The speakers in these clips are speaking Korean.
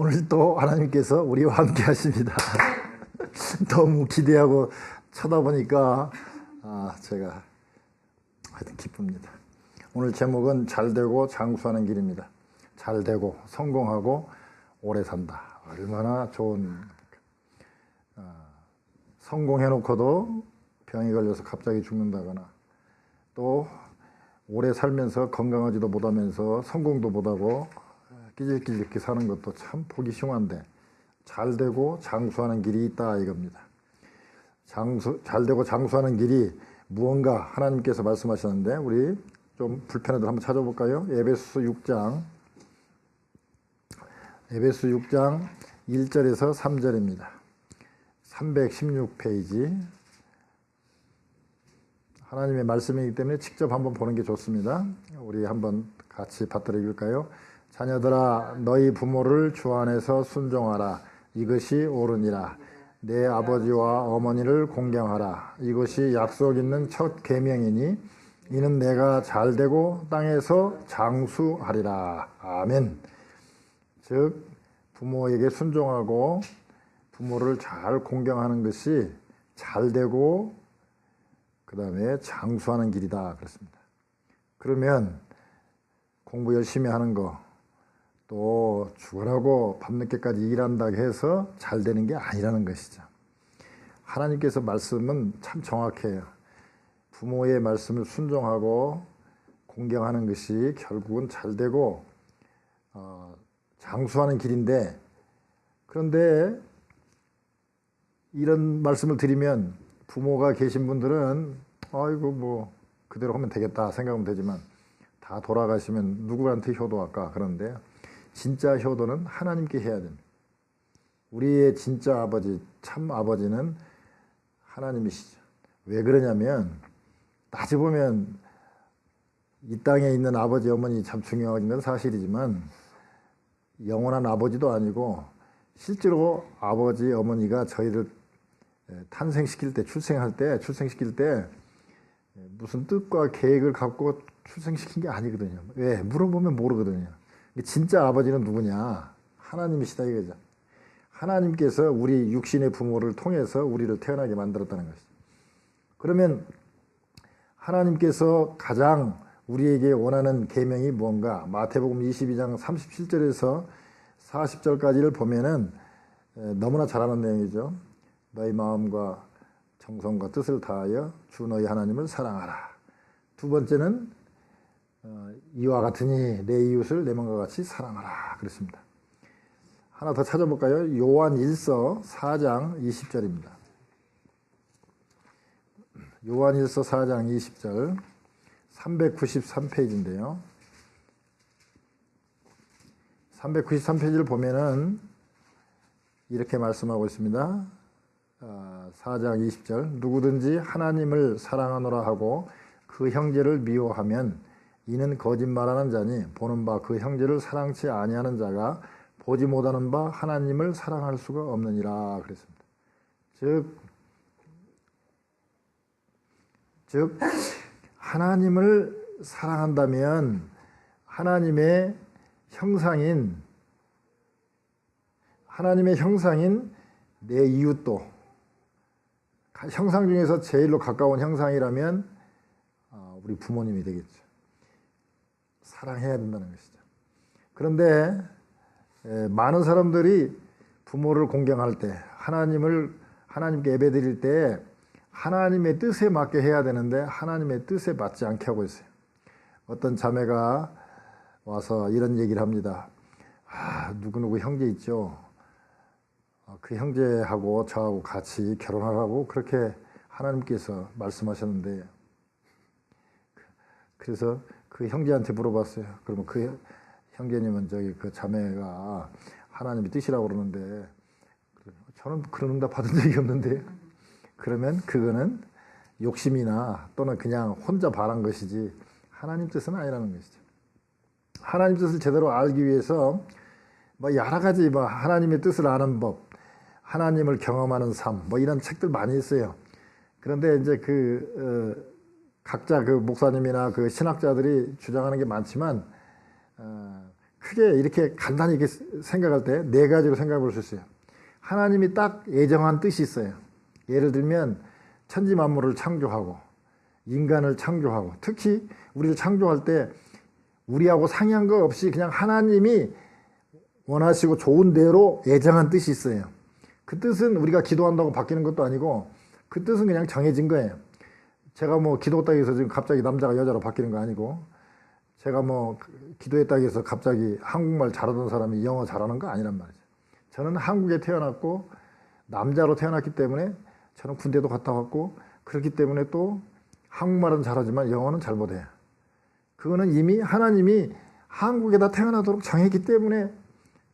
오늘 또 하나님께서 우리와 함께 하십니다. 너무 기대하고 쳐다보니까 제가 하여튼 기쁩니다. 오늘 제목은 잘되고 장수하는 길입니다. 잘되고 성공하고 오래 산다. 얼마나 좋은, 성공해놓고도 병이 걸려서 갑자기 죽는다거나, 또 오래 살면서 건강하지도 못하면서 성공도 못하고 끼질끼질 이렇게 사는 것도 참 보기 흉한데, 잘되고 장수하는 길이 있다 이겁니다. 잘되고 장수하는 길이 무언가 하나님께서 말씀하셨는데, 우리 좀 불편해도 한번 찾아볼까요? 에베소 6장 1절에서 3절입니다. 316페이지. 하나님의 말씀이기 때문에 직접 한번 보는 게 좋습니다. 우리 한번 같이 받들어 읽을까요? 자녀들아, 너희 부모를 주 안에서 순종하라. 이것이 옳으니라. 내 아버지와 어머니를 공경하라. 이것이 약속 있는 첫 계명이니 이는 내가 잘되고 땅에서 장수하리라. 아멘. 즉 부모에게 순종하고 부모를 잘 공경하는 것이 잘되고 그 다음에 장수하는 길이다 그렇습니다. 그러면 공부 열심히 하는 거, 또 죽으라고 밤늦게까지 일한다고 해서 잘 되는 게 아니라는 것이죠. 하나님께서 말씀은 참 정확해요. 부모의 말씀을 순종하고 공경하는 것이 결국은 잘 되고 장수하는 길인데, 그런데 이런 말씀을 드리면 부모가 계신 분들은 아이고 뭐 그대로 하면 되겠다 생각하면 되지만, 다 돌아가시면 누구한테 효도할까? 그런데 진짜 효도는 하나님께 해야 됩니다. 우리의 진짜 아버지, 참 아버지는 하나님이시죠. 왜 그러냐면, 따져보면 이 땅에 있는 아버지 어머니 참 중요한 건 사실이지만 영원한 아버지도 아니고, 실제로 아버지 어머니가 저희를 탄생시킬 때, 출생시킬 때 무슨 뜻과 계획을 갖고 출생시킨 게 아니거든요. 왜? 물어보면 모르거든요. 진짜 아버지는 누구냐? 하나님이시다 이거죠. 하나님께서 우리 육신의 부모를 통해서 우리를 태어나게 만들었다는 것이죠. 그러면 하나님께서 가장 우리에게 원하는 계명이 뭔가? 마태복음 22장 37절에서 40절까지를 보면은 너무나 잘 아는 내용이죠. 너희 마음과 정성과 뜻을 다하여 주 너희 하나님을 사랑하라. 두 번째는 이와 같으니 내 이웃을 내 마음과 같이 사랑하라 그랬습니다. 하나 더 찾아볼까요? 요한 1서 4장 20절입니다. 요한 1서 4장 20절 393페이지인데요. 393페이지를 보면은 이렇게 말씀하고 있습니다. 4장 20절 누구든지 하나님을 사랑하노라 하고 그 형제를 미워하면 이는 거짓말하는 자니 보는 바 그 형제를 사랑치 아니하는 자가 보지 못하는 바 하나님을 사랑할 수가 없느니라 그랬습니다. 즉 하나님을 사랑한다면 하나님의 형상인 내 이웃도, 형상 중에서 제일로 가까운 형상이라면 우리 부모님이 되겠죠. 사랑해야 된다는 것이죠. 그런데 많은 사람들이 부모를 공경할 때, 하나님께 예배드릴 때 하나님의 뜻에 맞게 해야 되는데 하나님의 뜻에 맞지 않게 하고 있어요. 어떤 자매가 와서 이런 얘기를 합니다. 누구누구 형제 있죠. 그 형제하고 저하고 같이 결혼하라고 그렇게 하나님께서 말씀하셨는데, 그래서 그 형제한테 물어봤어요. 그러면 그 형제님은 그 자매가 하나님의 뜻이라고 그러는데, 저는 그런 응답 받은 적이 없는데, 그러면 그거는 욕심이나 또는 그냥 혼자 바란 것이지 하나님 뜻은 아니라는 것이죠. 하나님 뜻을 제대로 알기 위해서 여러 가지 하나님의 뜻을 아는 법, 하나님을 경험하는 삶, 이런 책들 많이 있어요. 그런데 이제 각자 그 목사님이나 그 신학자들이 주장하는 게 많지만, 크게 이렇게 간단히 이렇게 생각할 때 네 가지로 생각해 볼 수 있어요. 하나님이 딱 예정한 뜻이 있어요. 예를 들면 천지 만물을 창조하고 인간을 창조하고, 특히 우리를 창조할 때 우리하고 상의한 거 없이 그냥 하나님이 원하시고 좋은 대로 예정한 뜻이 있어요. 그 뜻은 우리가 기도한다고 바뀌는 것도 아니고 그 뜻은 그냥 정해진 거예요. 제가 뭐 기도했다고 해서 지금 갑자기 남자가 여자로 바뀌는 거 아니고, 제가 뭐 기도했다고 해서 갑자기 한국말 잘하던 사람이 영어 잘하는 거 아니란 말이죠. 저는 한국에 태어났고 남자로 태어났기 때문에 저는 군대도 갔다 왔고, 그렇기 때문에 또 한국말은 잘하지만 영어는 잘 못해요. 그거는 이미 하나님이 한국에다 태어나도록 정했기 때문에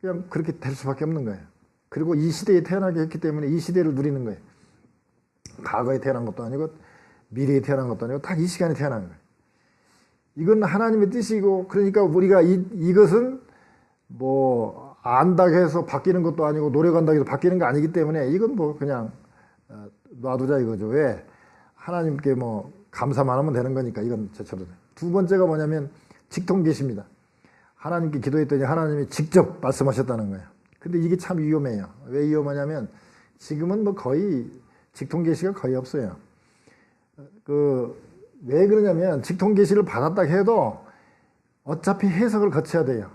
그냥 그렇게 될 수밖에 없는 거예요. 그리고 이 시대에 태어나게 했기 때문에 이 시대를 누리는 거예요. 과거에 태어난 것도 아니고 미래에 태어난 것도 아니고 딱 이 시간에 태어난 거예요. 이건 하나님의 뜻이고, 그러니까 우리가 이것은 뭐 안다고 해서 바뀌는 것도 아니고 노력한다고 해서 바뀌는 거 아니기 때문에 이건 뭐 그냥 놔두자 이거죠. 왜? 하나님께 뭐 감사만 하면 되는 거니까 이건 저처럼. 두 번째가 뭐냐면 직통계시입니다. 하나님께 기도했더니 하나님이 직접 말씀하셨다는 거예요. 근데 이게 참 위험해요. 왜 위험하냐면 지금은 뭐 거의 직통계시가 거의 없어요. 왜 그러냐면 직통계시를 받았다 해도 어차피 해석을 거쳐야 돼요.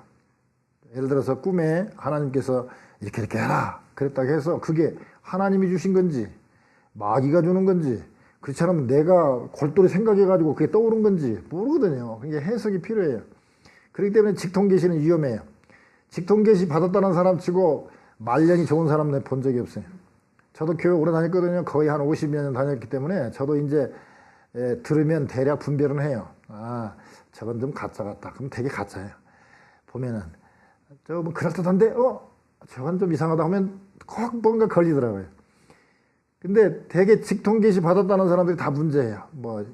예를 들어서 꿈에 하나님께서 이렇게 이렇게 해라 그랬다고 해서 그게 하나님이 주신 건지 마귀가 주는 건지, 그렇지 않으면 내가 골똘히 생각해가지고 그게 떠오른 건지 모르거든요. 그게 해석이 필요해요. 그렇기 때문에 직통계시는 위험해요. 직통계시 받았다는 사람 치고 말년이 좋은 사람 내가 본 적이 없어요. 저도 교회 오래 다녔거든요. 거의 한 50여 년 다녔기 때문에 저도 이제 들으면 대략 분별은 해요. 아, 저건 좀 가짜 같다. 그럼 되게 가짜예요. 보면은 저 뭐 그럴듯한데 저건 좀 이상하다 하면 꼭 뭔가 걸리더라고요. 근데 되게 직통계시 받았다는 사람들이 다 문제예요. 뭐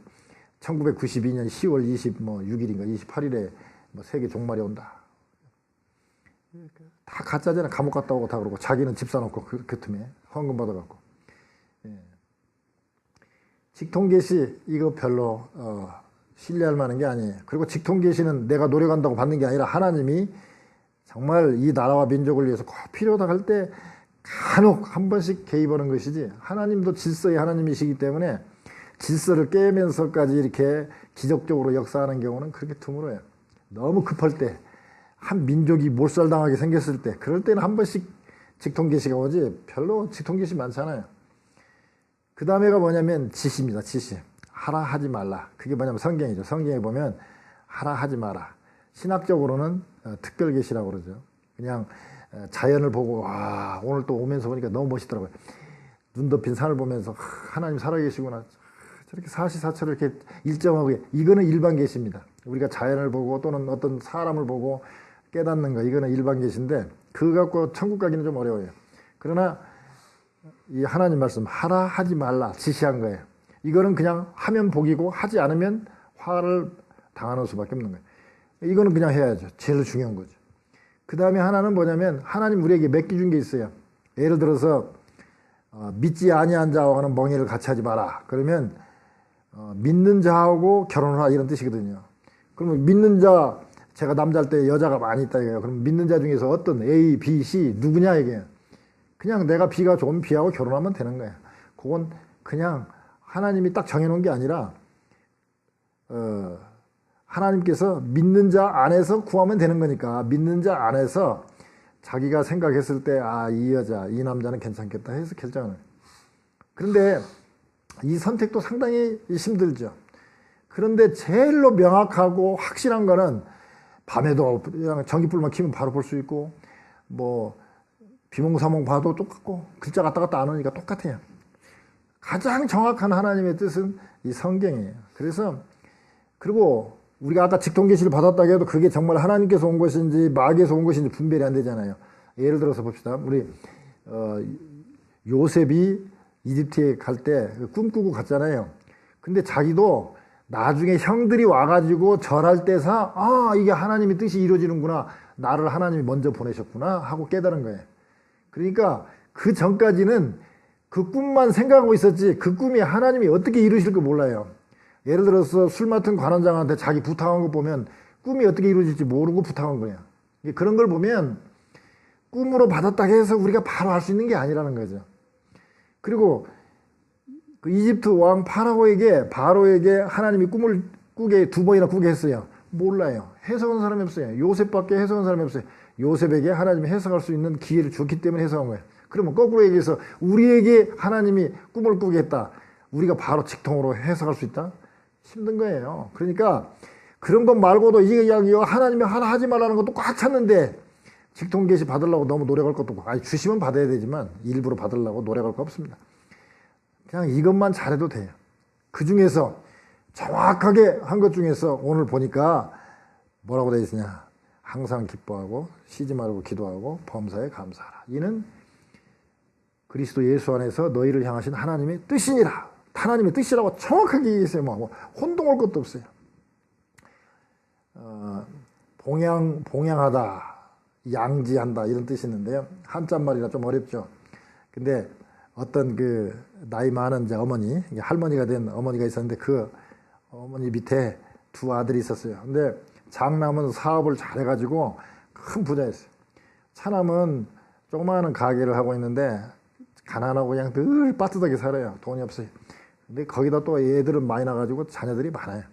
1992년 10월 26일인가 28일에 뭐 세계 종말이 온다. 다 가짜잖아. 감옥 갔다 오고 다 그러고 자기는 집 사놓고 그 틈에 헌금 받아갖고. 직통계시 이거 별로 신뢰할 만한 게 아니에요. 그리고 직통계시는 내가 노력한다고 받는 게 아니라 하나님이 정말 이 나라와 민족을 위해서 꼭 필요하다 할 때 간혹 한 번씩 개입하는 것이지, 하나님도 질서의 하나님이시기 때문에 질서를 깨면서까지 이렇게 기적적으로 역사하는 경우는 그렇게 드물어요. 너무 급할 때, 한 민족이 몰살당하게 생겼을 때, 그럴 때는 한 번씩 직통계시가 오지 별로 직통계시 많잖아요. 그 다음에가 뭐냐면 지시입니다. 지시. 하라 하지 말라. 그게 뭐냐면 성경이죠. 성경에 보면 하라 하지 마라. 신학적으로는 특별계시라고 그러죠. 그냥 자연을 보고 와, 오늘 또 오면서 보니까 너무 멋있더라고요. 눈 덮인 산을 보면서 하나님 살아계시구나. 저렇게 사시사철을 이렇게 일정하게, 이거는 일반계시입니다. 우리가 자연을 보고 또는 어떤 사람을 보고 깨닫는 거, 이거는 일반계시인데 그거 갖고 천국 가기는 좀 어려워요. 그러나 이 하나님 말씀 하라 하지 말라 지시한 거예요. 이거는 그냥 하면 복이고 하지 않으면 화를 당하는 수밖에 없는 거예요. 이거는 그냥 해야죠. 제일 중요한 거죠. 그 다음에 하나는 뭐냐면 하나님 우리에게 맡겨준 게 있어요. 예를 들어서 믿지 아니한 자와는 멍에를 같이 하지 마라. 그러면 믿는 자하고 결혼하라 이런 뜻이거든요. 그러면 믿는 자, 제가 남자일 때 여자가 많이 있다 이거예요. 그럼 믿는 자 중에서 어떤 A, B, C 누구냐 이게. 그냥 내가 B가 좋으면 B하고 결혼하면 되는 거예요. 그건 그냥 하나님이 딱 정해놓은 게 아니라 하나님께서 믿는 자 안에서 구하면 되는 거니까 믿는 자 안에서 자기가 생각했을 때 아, 이 여자, 이 남자는 괜찮겠다 해서 결정을. 그런데 이 선택도 상당히 힘들죠. 그런데 제일로 명확하고 확실한 거는 밤에도 그냥 전기불만 켜면 바로 볼 수 있고 뭐 비몽사몽 봐도 똑같고 글자 갔다 갔다 안 오니까 똑같아요. 가장 정확한 하나님의 뜻은 이 성경이에요. 그래서 그리고 우리가 아까 직통계시를 받았다고 해도 그게 정말 하나님께서 온 것인지 마귀에서 온 것인지 분별이 안 되잖아요. 예를 들어서 봅시다. 우리 요셉이 이집트에 갈 때 꿈꾸고 갔잖아요. 근데 자기도 나중에 형들이 와가지고 절할 때사 아 이게 하나님의 뜻이 이루어지는구나, 나를 하나님이 먼저 보내셨구나 하고 깨달은 거예요. 그러니까 그 전까지는 그 꿈만 생각하고 있었지 그 꿈이 하나님이 어떻게 이루실 거 몰라요. 예를 들어서 술 맡은 관원장한테 자기 부탁한 거 보면 꿈이 어떻게 이루어질지 모르고 부탁한 거예요. 그런 걸 보면 꿈으로 받았다 해서 우리가 바로 할 수 있는 게 아니라는 거죠. 그리고 그 이집트 왕 바로에게 하나님이 꿈을 꾸게 2번이나 꾸게 했어요. 몰라요. 해석한 사람이 없어요. 요셉밖에 해석한 사람이 없어요. 요셉에게 하나님이 해석할 수 있는 기회를 줬기 때문에 해석한 거예요. 그러면 거꾸로 얘기해서 우리에게 하나님이 꿈을 꾸게 했다. 우리가 바로 직통으로 해석할 수 있다? 힘든 거예요. 그러니까 그런 것 말고도 이게 하나님이 하나 하지 말라는 것도 꽉 찼는데 직통 계시 받으려고 너무 노력할 것도 없고, 아니 주시면 받아야 되지만 일부러 받으려고 노력할 거 없습니다. 그냥 이것만 잘해도 돼요. 그 중에서 정확하게 한 것 중에서 오늘 보니까 뭐라고 되어 있으냐. 항상 기뻐하고 쉬지 말고 기도하고 범사에 감사하라. 이는 그리스도 예수 안에서 너희를 향하신 하나님의 뜻이니라. 하나님의 뜻이라고 정확하게 얘기했어요. 뭐 혼동할 것도 없어요. 봉양하다, 양지한다 이런 뜻이 있는데요. 한자말이라 좀 어렵죠. 근데 어떤 그 나이 많은 이제 어머니, 할머니가 된 어머니가 있었는데 그 어머니 밑에 2 아들이 있었어요. 근데 장남은 사업을 잘해가지고 큰 부자였어요. 차남은 조그마한 가게를 하고 있는데 가난하고 그냥 늘 빠듯하게 살아요. 돈이 없어요. 근데 거기다 또 애들은 많이 나가지고 자녀들이 많아요.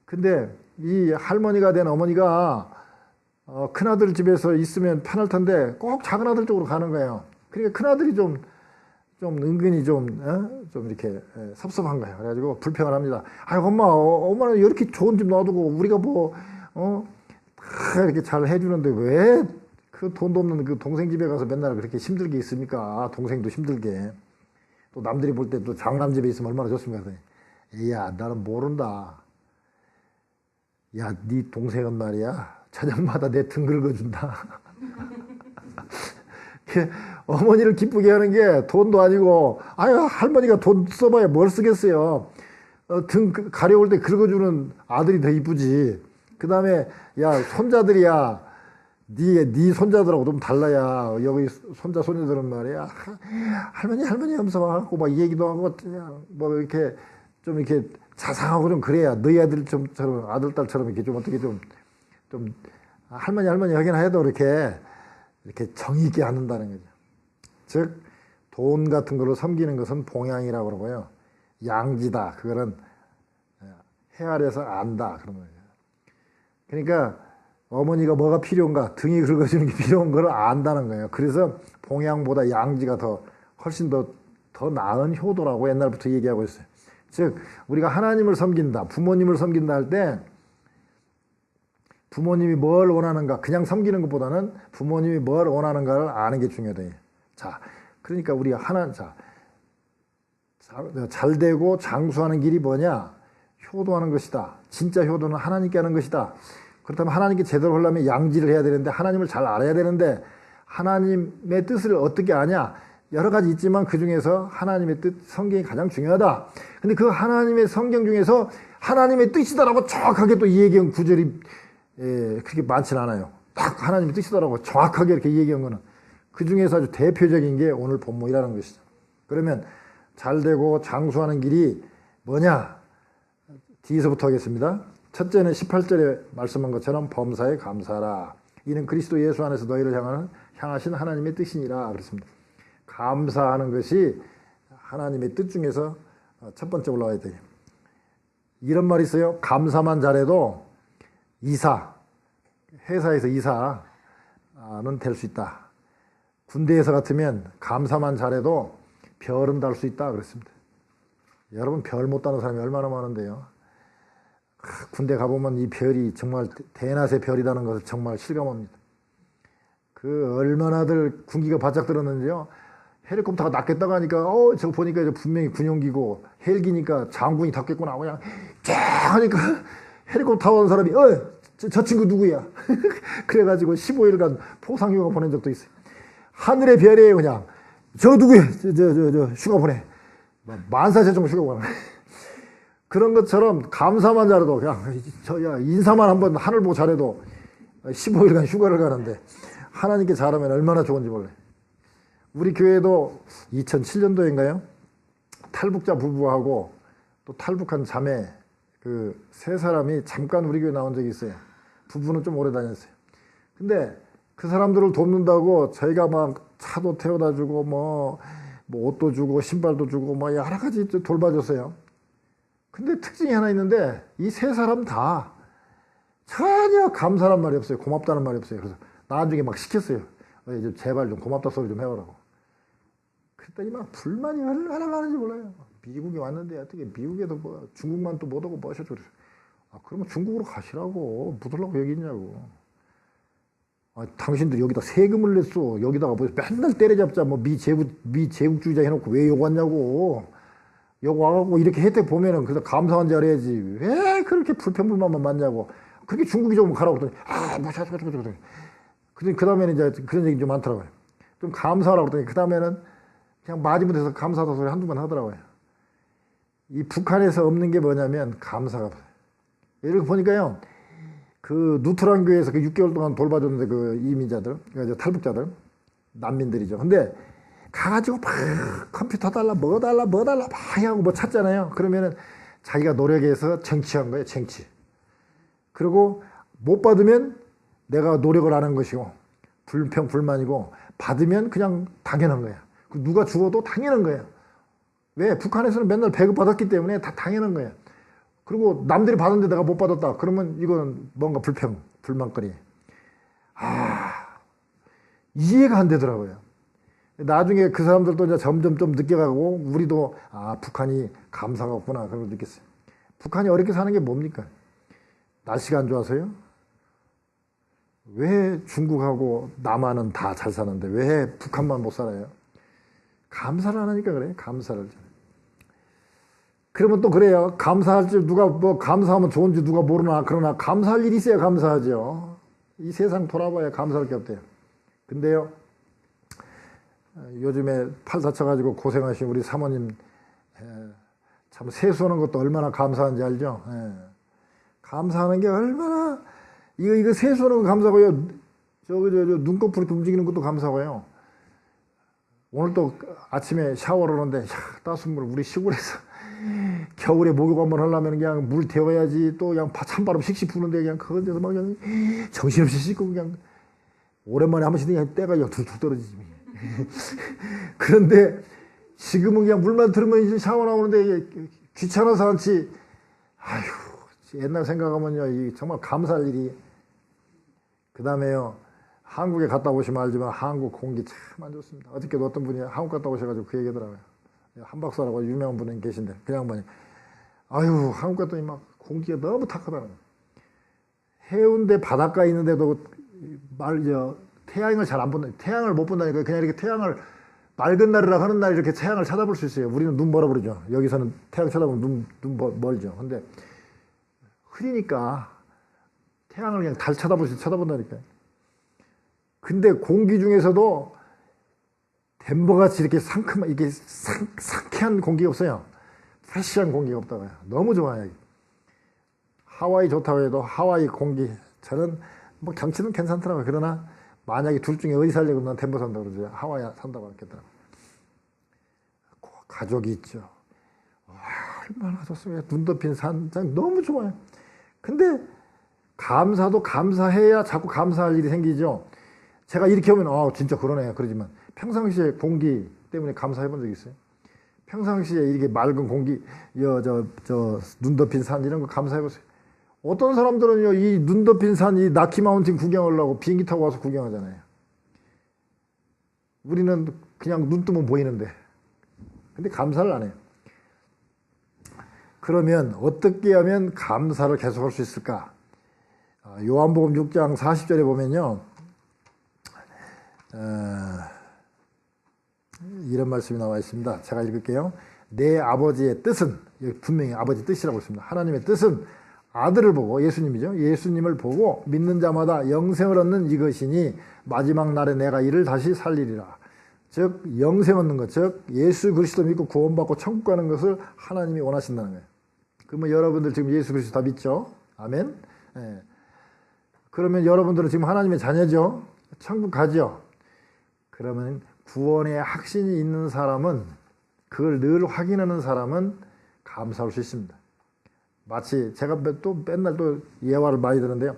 근데 이 할머니가 된 어머니가 큰아들 집에서 있으면 편할 텐데 꼭 작은아들 쪽으로 가는 거예요. 그러니까 큰아들이 좀 은근히 좀 이렇게 섭섭한 거예요. 그래가지고 불평을 합니다. 아유, 엄마는 이렇게 좋은 집 놔두고 우리가 이렇게 잘 해주는데 왜 그 돈도 없는 그 동생 집에 가서 맨날 그렇게 힘들게 있습니까? 동생도 힘들게. 또 남들이 볼 때 또 장남 집에 있으면 얼마나 좋습니까? 야, 나는 모른다. 야, 네 동생은 말이야. 저녁마다 내 등 긁어준다. 어머니를 기쁘게 하는 게 돈도 아니고, 아유, 할머니가 돈 써봐야 뭘 쓰겠어요. 등 가려울 때 긁어주는 아들이 더 이쁘지. 그 다음에, 야, 손자들이야. 네 손자들하고 좀 달라야. 여기 손자, 손녀들은 말이야. 할머니 하면서 와갖고 막 얘기도 하고, 뭐 이렇게 좀 이렇게 자상하고 좀 그래야. 너희 아들처럼, 아들딸처럼 이렇게 좀 어떻게 좀 할머니 하긴 해도 이렇게 정의 있게 않는다는 거죠. 즉, 돈 같은 걸로 섬기는 것은 봉양이라고 그러고요. 양지다. 그거는 해 아래서 안다. 그런 거예요. 그러니까 어머니가 뭐가 필요한가, 등이 긁어주는 게 필요한 걸 안다는 거예요. 그래서 봉양보다 양지가 훨씬 더 나은 효도라고 옛날부터 얘기하고 있어요. 즉, 우리가 하나님을 섬긴다, 부모님을 섬긴다 할 때 부모님이 뭘 원하는가, 그냥 섬기는 것보다는 부모님이 뭘 원하는가를 아는 게 중요해요. 자, 그러니까 우리가 잘 되고 장수하는 길이 뭐냐? 효도하는 것이다. 진짜 효도는 하나님께 하는 것이다. 그렇다면 하나님께 제대로 하려면 양지를 해야 되는데, 하나님을 잘 알아야 되는데, 하나님의 뜻을 어떻게 아냐? 여러 가지 있지만 그 중에서 하나님의 뜻, 성경이 가장 중요하다. 근데 그 하나님의 성경 중에서 하나님의 뜻이다라고 정확하게 또 얘기한 구절이 그렇게 많지는 않아요. 딱 하나님의 뜻이다라고 정확하게 이렇게 얘기한 거는 그 중에서 아주 대표적인 게 오늘 본문이라는 것이죠. 그러면 잘 되고 장수하는 길이 뭐냐? 뒤에서부터 하겠습니다. 첫째는 18절에 말씀한 것처럼 범사에 감사하라. 이는 그리스도 예수 안에서 너희를 향하신 하나님의 뜻이니라 그랬습니다. 감사하는 것이 하나님의 뜻 중에서 첫 번째 올라와야 돼요. 이런 말이 있어요. 감사만 잘해도 회사에서 이사는 될 수 있다. 군대에서 같으면 감사만 잘해도 별은 달 수 있다 그랬습니다. 여러분, 별 못 다는 사람이 얼마나 많은데요. 군대 가보면 이 별이 정말 대낮의 별이라는 것을 정말 실감합니다. 그 얼마나들 군기가 바짝 들었는지요. 헬리콥터가 낫겠다고 하니까 저거 보니까 이제 분명히 군용기고 헬기니까 장군이 닿겠구나 하고 그냥 쫙 하니까 헬리콥터 타고 온 사람이 저 친구 누구야? 그래가지고 15일간 포상휴가 보낸 적도 있어요. 하늘의 별이에요. 그냥 저 누구야? 저 휴가 보내. 만사제 정도 휴가 보내. 그런 것처럼 감사만 잘해도 그냥 인사만 한번 하늘 보고 잘해도 15일간 휴가를 가는데 하나님께 잘하면 얼마나 좋은지 몰라요. 우리 교회도 2007년도인가요? 탈북자 부부하고 또 탈북한 자매 그 3사람이 잠깐 우리 교회 나온 적이 있어요. 부부는 좀 오래 다녔어요. 근데 그 사람들을 돕는다고 저희가 막 차도 태워다 주고 뭐 옷도 주고 신발도 주고 뭐 여러 가지 돌봐줬어요. 근데 특징이 하나 있는데 이 세 사람 다 전혀 감사란 말이 없어요. 고맙다는 말이 없어요. 그래서 나중에 막 시켰어요. 이제 제발 좀 고맙다 소리 좀 해오라고. 그랬더니 막 불만이 얼마나 많은지 몰라요. 미국에 왔는데 어떻게 미국에도 뭐 중국만 또 못 오고 뭐 하셔도 그래요. 아, 그러면 중국으로 가시라고. 묻으려고 여기 있냐고. 아, 당신들 여기다 세금을 냈어. 여기다가 뭐 맨날 때려잡자. 뭐 미제국주의자 해놓고 왜 여기 왔냐고. 여기 와갖고 이렇게 혜택 보면은 그래서 감사한 줄 알아야지. 왜 그렇게 불평불만만 많냐고. 그렇게 중국이 좀 가라고 그랬더니, 뭐, 그 다음에는 이제 그런 얘기 좀 많더라고요. 좀 감사하라고 그랬더니, 그 다음에는 그냥 마지못해서 감사하다 소리 한두 번 하더라고요. 이 북한에서 없는 게 뭐냐면 감사가. 이렇게 보니까요, 그 누트란 교회에서 그 6개월 동안 돌봐줬는데 그 이민자들, 그러니까 탈북자들, 난민들이죠. 근데 가가지고 막 컴퓨터 달라, 뭐 달라 막 하고 뭐 찾잖아요. 그러면은 자기가 노력해서 쟁취한 거예요, 쟁취. 그리고 못 받으면 내가 노력을 안 한 것이고, 불평불만이고, 받으면 그냥 당연한 거예요. 누가 죽어도 당연한 거예요. 왜? 북한에서는 맨날 배급받았기 때문에 다 당연한 거예요. 그리고 남들이 받았는데 내가 못 받았다. 그러면 이건 뭔가 불만거리. 이해가 안 되더라고요. 나중에 그 사람들도 이제 점점 좀 느껴가고, 우리도, 북한이 감사가 없구나. 그런 걸 느꼈어요. 북한이 어렵게 사는 게 뭡니까? 날씨가 안 좋아서요? 왜 중국하고 남한은 다 잘 사는데 왜 북한만 못 살아요? 감사를 안 하니까 그래요. 감사를. 그러면 또 그래요. 감사할 줄 누가 뭐 감사하면 좋은지 누가 모르나. 그러나 감사할 일이 있어야 감사하죠. 이 세상 돌아봐야 감사할 게 없대요. 근데요, 요즘에 팔 다쳐가지고 고생하신 우리 사모님, 참 세수하는 것도 얼마나 감사한지 알죠? 감사하는 게 얼마나, 이거 세수하는 거 감사하고요. 저 눈꺼풀 이렇게 움직이는 것도 감사하고요. 오늘 또 아침에 샤워를 하는데, 따뜻한 물, 우리 시골에서 겨울에 목욕 한번 하려면 그냥 물 데워야지. 또 그냥 찬바람 씩씩 부는데 그냥 그런 데서 막 그냥 정신없이 씻고 그냥 오랜만에 한 번씩 그냥 때가 그냥 툭툭 떨어지지. 그런데 지금은 그냥 물만 들으면 이제 샤워 나오는데 귀찮아서 않지. 아휴. 옛날 생각하면요, 이 정말 감사할 일이. 그 다음에요, 한국에 갔다 오시면 알지만 한국 공기 참 안 좋습니다. 어저께도 어떤 분이 한국 갔다 오셔가지고 그 얘기 하더라고요. 한 박사라고 유명한 분이 계신데, 그 양반이, 아유, 한국 갔더니 막 공기가 너무 탁하다는 거예요. 해운대 바닷가에 있는데도 태양을 잘 안 본다. 태양을 못 본다니까. 그냥 이렇게 태양을 맑은 날이라 하는 날 이렇게 태양을 쳐다볼 수 있어요. 우리는 눈 멀어버리죠. 여기서는 태양 쳐다보면 눈 멀죠. 근데 흐리니까 태양을 그냥 달 쳐다본다니까요. 근데 공기 중에서도 덴버같이 이렇게 이게 상쾌한 공기가 없어요. 프레시한 공기가 없다고요. 너무 좋아요. 하와이 좋다고 해도 하와이 공기, 저는 뭐 경치는 괜찮더라고요. 그러나 만약에 둘 중에 어디 살려고 난 덴버 산다고 그러죠. 하와이 산다고 하겠더라고요. 가족이 있죠. 얼마나 좋습니까? 눈 덮인 산장 너무 좋아요. 근데 감사도 감사해야 자꾸 감사할 일이 생기죠. 제가 이렇게 하면 진짜 그러네 그러지만 평상시에 공기 때문에 감사해 본 적 있어요? 평상시에 이렇게 맑은 공기, 눈 덮인 산 이런 거 감사해 보세요. 어떤 사람들은요, 이 눈 덮인 산, 이 나키 마운틴 구경하려고 비행기 타고 와서 구경하잖아요. 우리는 그냥 눈 뜨면 보이는데. 근데 감사를 안 해요. 그러면 어떻게 하면 감사를 계속할 수 있을까? 요한복음 6장 40절에 보면요, 이런 말씀이 나와 있습니다. 제가 읽을게요. 내 아버지의 뜻은, 분명히 아버지 뜻이라고 있습니다. 하나님의 뜻은 아들을 보고, 예수님이죠. 예수님을 보고 믿는 자마다 영생을 얻는 이것이니 마지막 날에 내가 이를 다시 살리리라. 즉 영생 얻는 것, 즉 예수 그리스도 믿고 구원받고 천국 가는 것을 하나님이 원하신다는 거예요. 그러면 여러분들 지금 예수 그리스도 다 믿죠? 아멘. 예. 그러면 여러분들은 지금 하나님의 자녀죠? 천국 가죠? 그러면 구원의 확신이 있는 사람은, 그걸 늘 확인하는 사람은 감사할 수 있습니다. 마치 제가 또 맨날 또 예화를 많이 드는데요.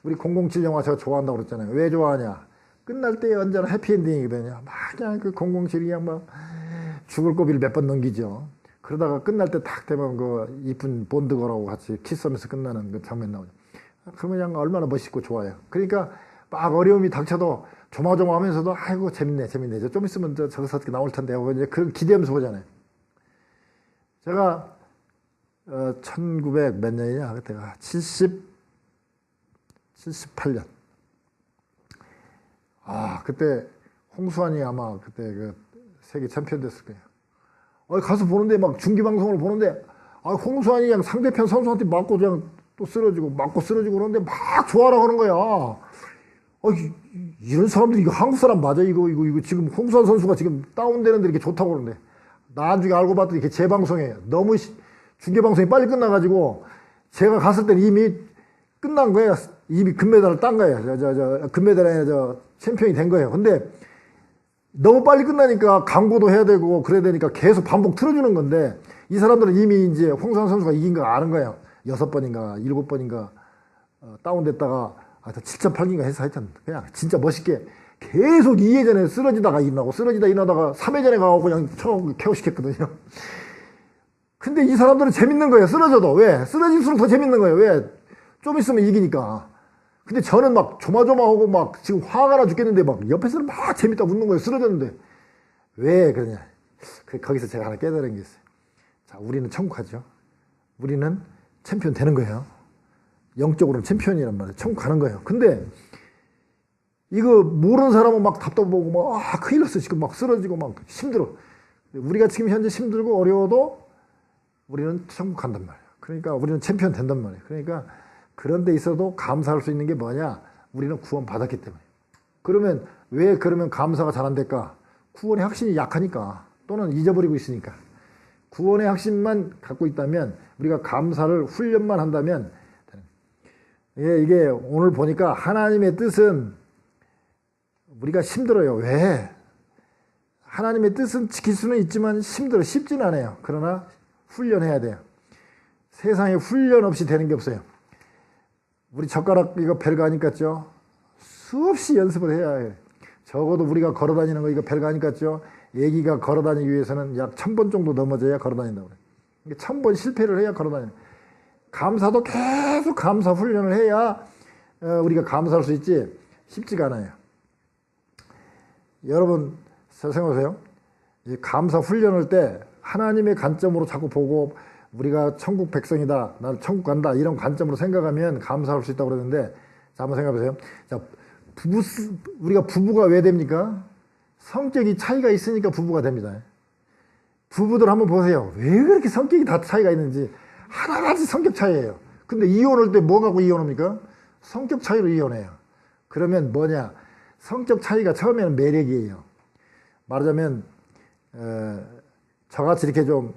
우리 007 영화 제가 좋아한다고 그랬잖아요. 왜 좋아하냐? 끝날 때 언제나 해피엔딩이거든요. 막 그냥 그 007이 그냥 막 죽을 고비를 몇 번 넘기죠. 그러다가 끝날 때 딱 되면 그 이쁜 본드걸하고 같이 키스하면서 끝나는 그 장면 나오죠. 그러면 그냥 얼마나 멋있고 좋아요. 그러니까 막 어려움이 닥쳐도 조마조마하면서도 아이고 재밌네. 좀 있으면 저기서 나올 텐데 하고 이제 그런 기대하면서 보잖아요. 제가 1900 몇 년이냐 그때가 78년. 그때 홍수환이 아마 그때 그 세계 챔피언 됐을 거예요. 가서 보는데 막 중계방송을 보는데 홍수환이 그냥 상대편 선수한테 맞고 그냥 또 쓰러지고 그러는데 막 좋아라 하는 거야. 이런 사람들 이거 한국 사람 맞아? 이거 지금 홍수환 선수가 지금 다운되는데 이렇게 좋다고 그러는데 나중에 알고 봤더니 이렇게 재방송에 너무 중계방송이 빨리 끝나가지고 제가 갔을 때는 이미 끝난 거예요. 이미 금메달을 딴 거예요. 금메달이 아니라 챔피언이 된 거예요. 근데 너무 빨리 끝나니까 광고도 해야 되고 그래야 되니까 계속 반복 틀어주는 건데 이 사람들은 이미 이제 홍수환 선수가 이긴 거 아는 거예요. 6번인가 7번인가 다운됐다가 7.8기인가 해서 하여튼 그냥 진짜 멋있게 계속 2회전에 쓰러지다가 일어나고 쓰러지다 일어나다가 3회전에 가고 그냥 KO 시켰거든요. 근데 이 사람들은 재밌는 거예요. 쓰러져도. 왜? 쓰러질수록 더 재밌는 거예요. 왜? 좀 있으면 이기니까. 근데 저는 막 조마조마하고 막 지금 화가 나 죽겠는데 막 옆에서는 막 재밌다 웃는 거예요. 쓰러졌는데. 왜 그러냐. 거기서 제가 하나 깨달은 게 있어요. 자, 우리는 천국 가죠. 우리는 챔피언 되는 거예요. 영적으로는 챔피언이란 말이에요. 천국 가는 거예요. 근데 이거 모르는 사람은 막 답답하고 막 큰일 났어. 지금 막 쓰러지고 막 힘들어. 우리가 지금 현재 힘들고 어려워도 우리는 천국 간단 말이에요. 그러니까 우리는 챔피언 된단 말이에요. 그러니까 그런 데 있어도 감사할 수 있는 게 뭐냐? 우리는 구원 받았기 때문에. 그러면 왜 그러면 감사가 잘 안 될까? 구원의 확신이 약하니까 또는 잊어버리고 있으니까. 구원의 확신만 갖고 있다면 우리가 감사를 훈련만 한다면 이게 오늘 보니까 하나님의 뜻은 우리가 힘들어요. 왜? 하나님의 뜻은 지킬 수는 있지만 힘들어. 쉽지는 않아요. 그러나 훈련해야 돼요. 세상에 훈련 없이 되는 게 없어요. 우리 젓가락 이거 벨 가니까죠. 수없이 연습을 해야 해요. 적어도 우리가 걸어다니는 거 이거 벨 가니까죠. 애기가 걸어다니기 위해서는 약 1000번 정도 넘어져야 걸어다닌다고 그래요. 1000번 실패를 해야 걸어다녀요. 감사도 계속 감사 훈련을 해야 우리가 감사할 수 있지 쉽지가 않아요. 여러분 생각하세요. 감사 훈련할 때 하나님의 관점으로 자꾸 보고 우리가 천국 백성이다, 나 천국 간다 이런 관점으로 생각하면 감사할 수 있다고 그러는데 자 한번 생각해 보세요. 자, 우리가 부부가 왜 됩니까? 성격이 차이가 있으니까 부부가 됩니다. 부부들 한번 보세요. 왜 그렇게 성격이 다 차이가 있는지 하나같이 성격 차이예요. 근데 이혼할 때 뭐 갖고 이혼합니까? 성격 차이로 이혼해요. 그러면 뭐냐? 성격 차이가 처음에는 매력이에요. 말하자면 저같이 이렇게 좀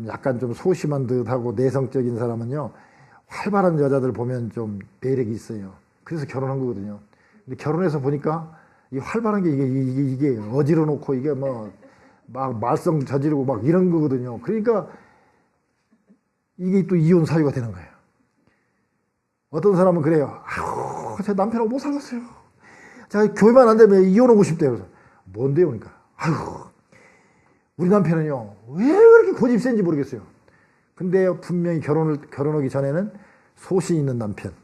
약간 좀 소심한 듯하고 내성적인 사람은요 활발한 여자들 보면 좀 매력이 있어요. 그래서 결혼한 거거든요. 근데 결혼해서 보니까 이 활발한 게 이게 어지러 놓고 이게 뭐 막 말썽 저지르고 막 이런 거거든요. 그러니까 이게 또 이혼 사유가 되는 거예요. 어떤 사람은 그래요. 아유, 제 남편하고 못 살겠어요. 제가 교회만 안 되면 이혼하고 싶대요. 그래서 뭔데요? 그러니까 아유, 우리 남편은요 왜 그렇게 고집이 센지 모르겠어요. 근데 분명히 결혼하기 전에는 소신 있는 남편,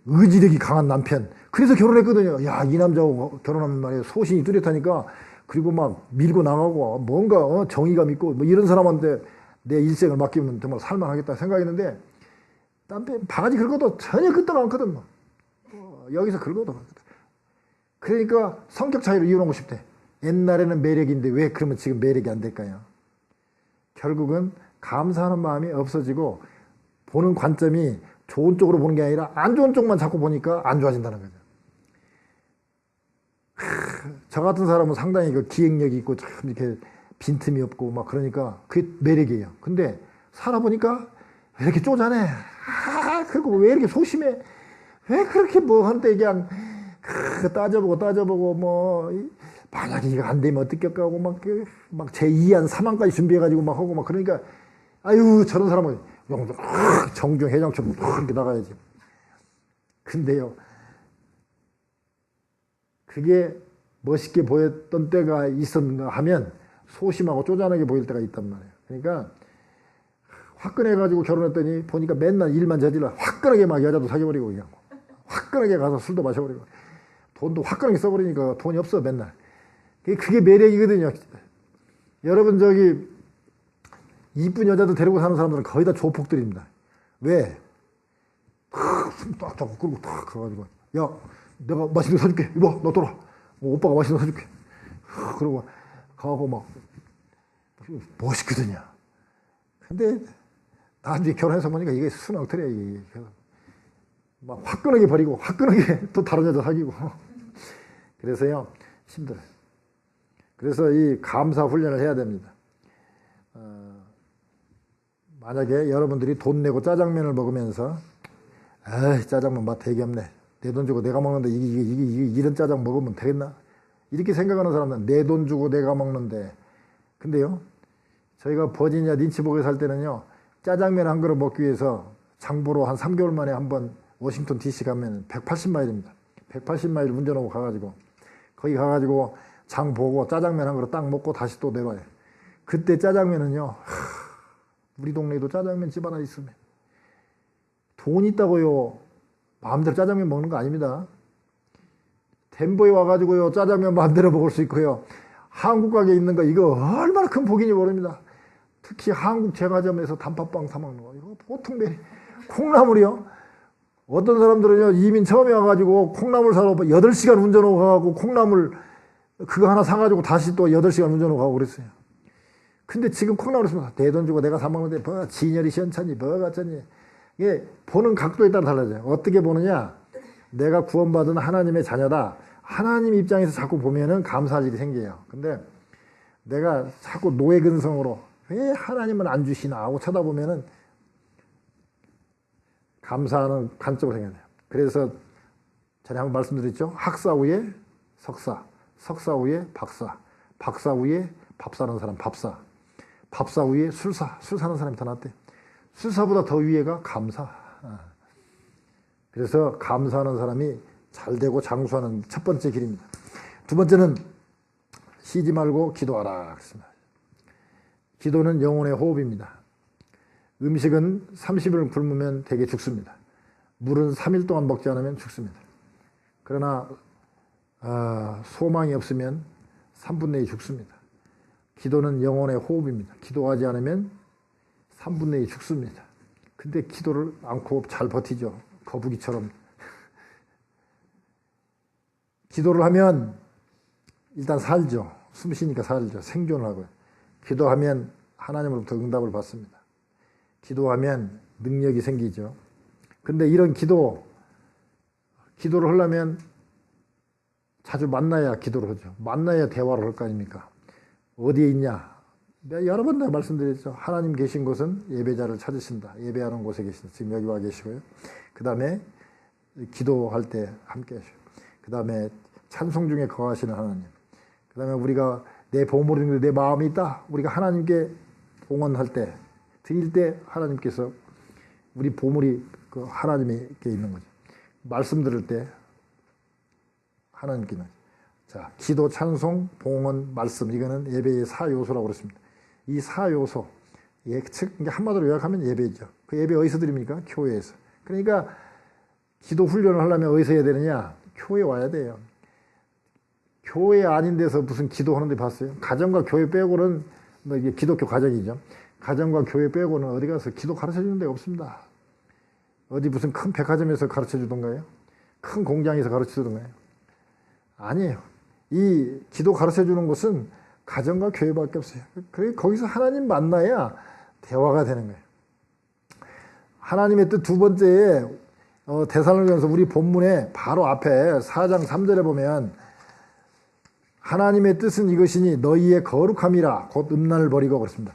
의지력이 강한 남편. 그래서 결혼했거든요. 야, 이 남자하고 결혼하면 말이에요 소신이 뚜렷하니까 그리고 막 밀고 나가고 뭔가 정의감 있고 뭐 이런 사람한테 내 일생을 맡기면 정말 살만하겠다 생각했는데 남편 바가지 긁어도 전혀 끄떡 않거든. 여기서 긁어도 않거든. 그러니까 성격 차이로 이혼하고 싶대. 옛날에는 매력인데 왜 그러면 지금 매력이 안 될까요? 결국은 감사하는 마음이 없어지고 보는 관점이 좋은 쪽으로 보는 게 아니라 안 좋은 쪽만 자꾸 보니까 안 좋아진다는 거죠. 저 같은 사람은 상당히 그 기획력이 있고 참 이렇게 빈틈이 없고 막 그러니까 그게 매력이에요. 근데 살아보니까 왜 이렇게 쪼잔해? 그리고 왜 이렇게 소심해? 왜 그렇게 뭐 하는데 그냥 따져보고 뭐 만약에 이거 안 되면 어떻게 하고 막 제2한 사망까지 준비해가지고 막 하고 막 그러니까 아유 저런 사람은 정중 해장처럼 이렇게 나가야지. 근데요, 그게 멋있게 보였던 때가 있었는가 하면 소심하고 쪼잔하게 보일 때가 있단 말이에요. 그러니까 화끈해가지고 결혼했더니 보니까 맨날 일만 저질러 화끈하게 막 여자도 사귀어버리고 그냥 화끈하게 가서 술도 마셔버리고 돈도 화끈하게 써버리니까 돈이 없어 맨날. 그게 매력이거든요. 여러분 저기 이쁜 여자도 데리고 사는 사람들은 거의 다 조폭들입니다. 왜? 숨 딱 끌고 탁 가가지고 야 내가 맛있는 거 사줄게. 이봐 너 돌아. 오빠가 맛있는 거 사줄게. 그러고 가고 막 멋있거든요. 근데 나중에 결혼해서 보니까 이게 순앙틀이야. 이게 막 화끈하게 버리고 화끈하게 또 다른 여자 사귀고 그래서요 힘들어요. 그래서 이 감사 훈련을 해야 됩니다. 만약에 여러분들이 돈 내고 짜장면을 먹으면서 에이 짜장면 맛 되게 없네. 내 돈 주고 내가 먹는데 이런 짜장 먹으면 되겠나? 이렇게 생각하는 사람은 내 돈 주고 내가 먹는데. 근데요 저희가 버지니아 린치복에 살 때는요 짜장면 한 그릇 먹기 위해서 장보러 한 3개월 만에 한번 워싱턴 DC 가면 180마일입니다. 180마일 운전하고 가가지고 거기 가가지고 장 보고 짜장면 한 그릇 딱 먹고 다시 또 내려와요. 그때 짜장면은요 우리 동네에도 짜장면 집 하나 있으면 돈 있다고요 마음대로 짜장면 먹는 거 아닙니다. 덴버에 와가지고요 짜장면 마음대로 먹을 수 있고요 한국 가게에 있는 거 이거 얼마나 큰 복인지 모릅니다. 특히 한국 제과점에서 단팥빵 사 먹는 거 이거 보통 콩나물이요. 어떤 사람들은요 이민 처음에 와가지고 콩나물 사러 8시간 운전하고 가고 콩나물 그거 하나 사가지고 다시 또 8시간 운전하고 가고 그랬어요. 근데 지금 콩나물 있으면 내 돈 주고 내가 사 먹는데 뭐 진열이 시원찮니 뭐 같잖니. 이게 보는 각도에 따라 달라져요. 어떻게 보느냐 내가 구원받은 하나님의 자녀다. 하나님 입장에서 자꾸 보면은 감사할 일이 생겨요. 근데 내가 자꾸 노예근성으로 왜 하나님은 안 주시나 하고 쳐다보면은 감사하는 관점으로 생겨요. 그래서 전에 한번 말씀드렸죠. 학사 후에 석사, 석사 후에 박사, 박사 후에 밥 사는 사람 밥사, 밥사 후에 술사, 술 사는 사람이 더 낫대. 술사보다 더 위에가 감사. 그래서 감사하는 사람이 잘 되고 장수하는 첫 번째 길입니다. 두 번째는 쉬지 말고 기도하라 그랬습니다. 기도는 영혼의 호흡입니다. 음식은 30일 굶으면 대개 죽습니다. 물은 3일 동안 먹지 않으면 죽습니다. 그러나 소망이 없으면 3분 내에 죽습니다. 기도는 영혼의 호흡입니다. 기도하지 않으면 3분 내에 죽습니다. 근데 기도를 않고 잘 버티죠. 거북이처럼. 기도를 하면 일단 살죠. 숨 쉬니까 살죠. 생존을 하고요. 기도하면 하나님으로부터 응답을 받습니다. 기도하면 능력이 생기죠. 근데 이런 기도를 하려면 자주 만나야 기도를 하죠. 만나야 대화를 할 거 아닙니까? 어디에 있냐? 내가 여러 번 말씀드렸죠. 하나님 계신 곳은 예배자를 찾으신다. 예배하는 곳에 계신다. 지금 여기 와 계시고요. 그 다음에 기도할 때 함께 하시고, 그 다음에 찬송 중에 거하시는 하나님, 그 다음에 우리가 내 보물인데 내 마음이 있다. 우리가 하나님께 봉헌할 때, 드릴 때 하나님께서 우리 보물이 그 하나님께 있는 거죠. 말씀 들을 때 하나님께 있는 거죠. 자, 기도, 찬송, 봉헌, 말씀, 이거는 예배의 4요소라고 그랬습니다. 이 4요소, 즉 한마디로 요약하면 예배죠. 그 예배 어디서 드립니까? 교회에서. 그러니까 기도 훈련을 하려면 어디서 해야 되느냐? 교회 와야 돼요. 교회 아닌 데서 무슨 기도하는 데 봤어요? 가정과 교회 빼고는, 뭐 이게 기독교 가정이죠. 가정과 교회 빼고는 어디 가서 기도 가르쳐 주는 데가 없습니다. 어디 무슨 큰 백화점에서 가르쳐 주던가요? 큰 공장에서 가르쳐 주던가요? 아니에요. 이 기도 가르쳐 주는 곳은 가정과 교회밖에 없어요. 그래서 거기서 하나님 만나야 대화가 되는 거예요. 하나님의 뜻 두 번째에 데살로니가서 우리 본문에 바로 앞에 4장 3절에 보면 하나님의 뜻은 이것이니 너희의 거룩함이라 곧 음란을 버리고 그렇습니다.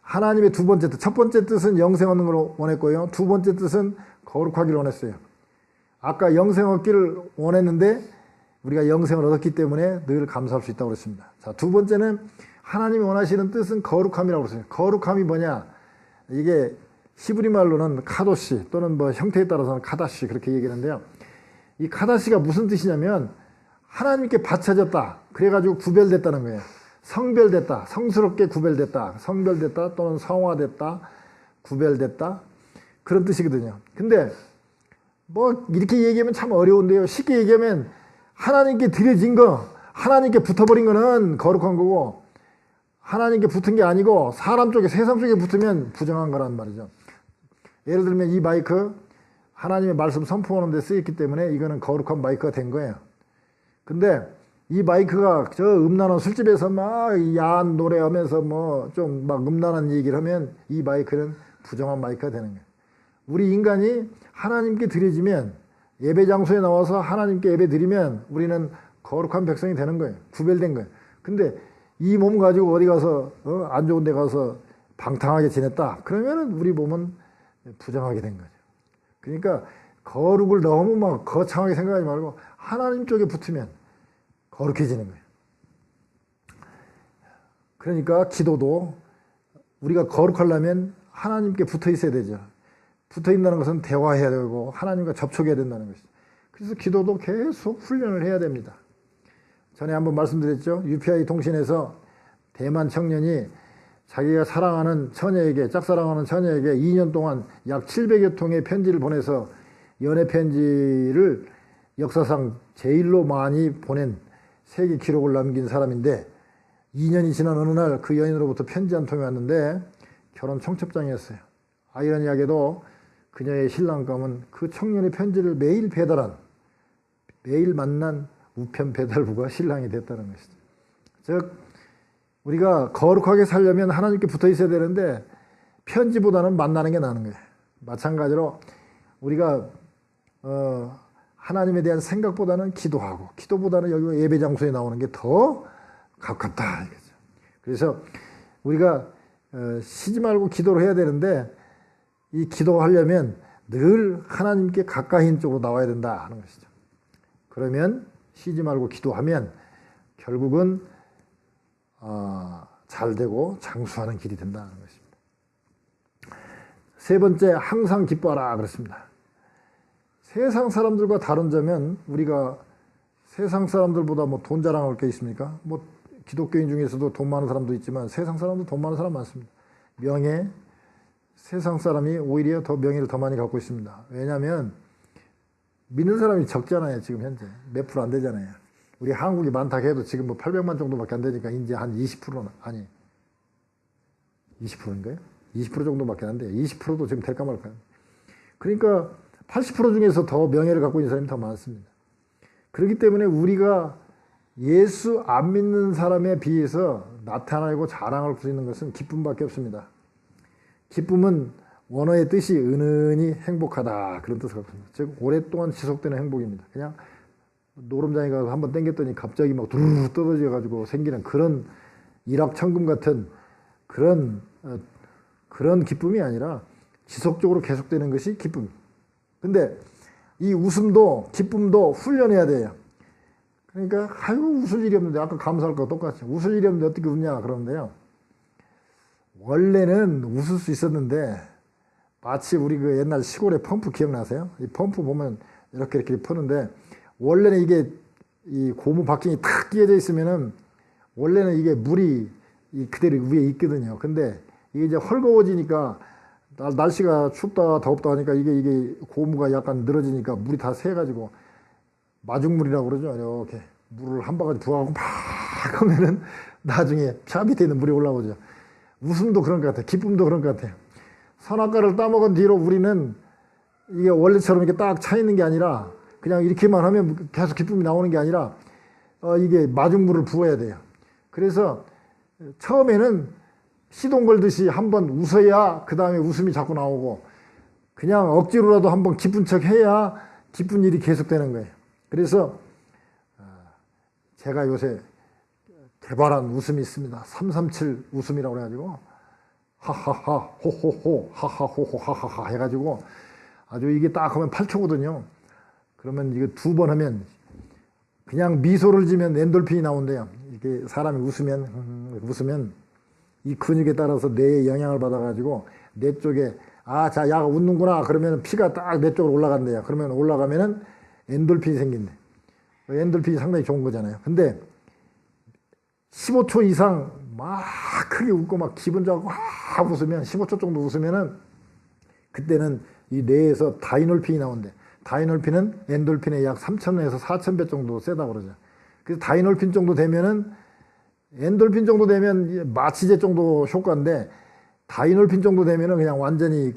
하나님의 두 번째 뜻, 첫 번째 뜻은 영생 얻는 걸 원했고요. 두 번째 뜻은 거룩하기를 원했어요. 아까 영생 얻기를 원했는데 우리가 영생을 얻었기 때문에 늘 감사할 수 있다고 그랬습니다. 자, 두 번째는 하나님이 원하시는 뜻은 거룩함이라고 그랬어요. 거룩함이 뭐냐? 이게 히브리 말로는 카도시 또는 뭐 형태에 따라서는 카다시 그렇게 얘기하는데요. 이 카다시가 무슨 뜻이냐면 하나님께 바쳐졌다. 그래가지고 구별됐다는 거예요. 성별됐다. 성스럽게 구별됐다. 성별됐다 또는 성화됐다. 구별됐다. 그런 뜻이거든요. 근데 뭐 이렇게 얘기하면 참 어려운데요. 쉽게 얘기하면 하나님께 드려진 거, 하나님께 붙어버린 거는 거룩한 거고 하나님께 붙은 게 아니고 사람 쪽에, 세상 쪽에 붙으면 부정한 거란 말이죠. 예를 들면 이 마이크 하나님의 말씀 선포하는 데 쓰였기 때문에 이거는 거룩한 마이크가 된 거예요. 근데 이 마이크가 저 음란한 술집에서 막 야한 노래하면서 뭐 좀 막 음란한 얘기를 하면 이 마이크는 부정한 마이크가 되는 거예요. 우리 인간이 하나님께 드려지면 예배 장소에 나와서 하나님께 예배 드리면 우리는 거룩한 백성이 되는 거예요. 구별된 거예요. 근데 이 몸 가지고 어디 가서 안 좋은 데 가서 방탕하게 지냈다. 그러면은 우리 몸은 부정하게 된 거죠. 그러니까 거룩을 너무 막 거창하게 생각하지 말고 하나님 쪽에 붙으면 거룩해지는 거예요. 그러니까 기도도 우리가 거룩하려면 하나님께 붙어 있어야 되죠. 붙어 있다는 것은 대화해야 되고 하나님과 접촉해야 된다는 것이죠. 그래서 기도도 계속 훈련을 해야 됩니다. 전에 한번 말씀드렸죠. UPI 통신에서 대만 청년이 자기가 사랑하는 처녀에게, 짝사랑하는 처녀에게 2년 동안 약 700여 통의 편지를 보내서 연애 편지를 역사상 제일로 많이 보낸 세계 기록을 남긴 사람인데 2년이 지난 어느 날 그 여인으로부터 편지 한 통이 왔는데 결혼 청첩장이었어요. 아이러니하게도 그녀의 신랑감은 그 청년의 편지를 매일 배달한, 매일 만난 우편 배달부가 신랑이 됐다는 것이죠. 즉 우리가 거룩하게 살려면 하나님께 붙어 있어야 되는데 편지보다는 만나는 게 나은 거예요. 마찬가지로 우리가 하나님에 대한 생각보다는 기도하고 기도보다는 여기 예배 장소에 나오는 게 더 가깝다 이거죠. 그래서 우리가 쉬지 말고 기도를 해야 되는데 이 기도하려면 늘 하나님께 가까이 있는 쪽으로 나와야 된다 하는 것이죠. 그러면 쉬지 말고 기도하면 결국은 잘 되고 장수하는 길이 된다는 것입니다. 세 번째, 항상 기뻐하라 그랬습니다. 세상 사람들과 다른 점은 우리가 세상 사람들보다 뭐 돈 자랑할 게 있습니까? 뭐 기독교인 중에서도 돈 많은 사람도 있지만 세상 사람도 돈 많은 사람 많습니다. 명예, 세상 사람이 오히려 더 명예를 더 많이 갖고 있습니다. 왜냐하면 믿는 사람이 적잖아요. 지금 현재 몇 프로 안 되잖아요. 우리 한국이 많다 해도 지금 뭐 800만 정도밖에 안 되니까 이제 한 20%는 아니 20%인가요? 20% 정도밖에 안 돼요. 20%도 지금 될까 말까요? 그러니까 80% 중에서 더 명예를 갖고 있는 사람이 더 많습니다. 그렇기 때문에 우리가 예수 안 믿는 사람에 비해서 나타나고 자랑할 수 있는 것은 기쁨밖에 없습니다. 기쁨은 원어의 뜻이 은은히 행복하다 그런 뜻을 갖고 있습니다. 즉 오랫동안 지속되는 행복입니다. 그냥 노름장에 가서 한번 땡겼더니 갑자기 막 두루루 떨어져 가지고 생기는 그런 일확천금 같은 그런 기쁨이 아니라 지속적으로 계속되는 것이 기쁨입니다. 근데 이 웃음도 기쁨도 훈련해야 돼요. 그러니까 아이고 웃을 일이 없는데 아까 감사할 거 똑같이 웃을 일이 없는데 어떻게 웃냐 그러는데요. 원래는 웃을 수 있었는데 마치 우리 그 옛날 시골의 펌프 기억나세요? 이 펌프 보면 이렇게 푸는데 원래는 이게 이 고무 바퀴이 탁 끼어져 있으면은 원래는 이게 물이 그대로 위에 있거든요. 근데 이게 이제 헐거워지니까 날씨가 춥다 덥다 하니까 이게 고무가 약간 늘어지니까 물이 다 새가지고 마중물이라고 그러죠. 이렇게 물을 한 바가지 부어가고 막 하면은 나중에 차 밑에 있는 물이 올라오죠. 웃음도 그런 것 같아요. 기쁨도 그런 것 같아요. 선악과를 따먹은 뒤로 우리는 이게 원래처럼 이렇게 딱 차 있는 게 아니라 그냥 이렇게만 하면 계속 기쁨이 나오는 게 아니라 이게 마중물을 부어야 돼요. 그래서 처음에는 시동 걸듯이 한번 웃어야 그 다음에 웃음이 자꾸 나오고 그냥 억지로라도 한번 기쁜 척 해야 기쁜 일이 계속되는 거예요. 그래서 제가 요새 개발한 웃음이 있습니다. 337 웃음이라고 해가지고 하하하 호호호 하하호호 하하하 해가지고 아주 이게 딱 하면 8초거든요. 그러면 이거 2번 하면 그냥 미소를 지면 엔돌핀이 나온대요. 이게 사람이 웃으면 이 근육에 따라서 뇌에 영향을 받아가지고 뇌 쪽에 자 야가 웃는구나 그러면 피가 딱 뇌 쪽으로 올라간대요. 그러면 올라가면은 엔돌핀이 생긴대. 엔돌핀이 상당히 좋은 거잖아요. 근데 15초 이상 막 크게 웃고 막 기분 좋고 막 웃으면 15초 정도 웃으면은 그때는 이 뇌에서 다이놀핀이 나온대. 다이놀핀은 엔돌핀의 약 3,000에서 4,000배 정도 세다고 그러죠. 그래서 다이놀핀 정도 되면은 엔돌핀 정도 되면 마취제 정도 효과인데 다이놀핀 정도 되면은 그냥 완전히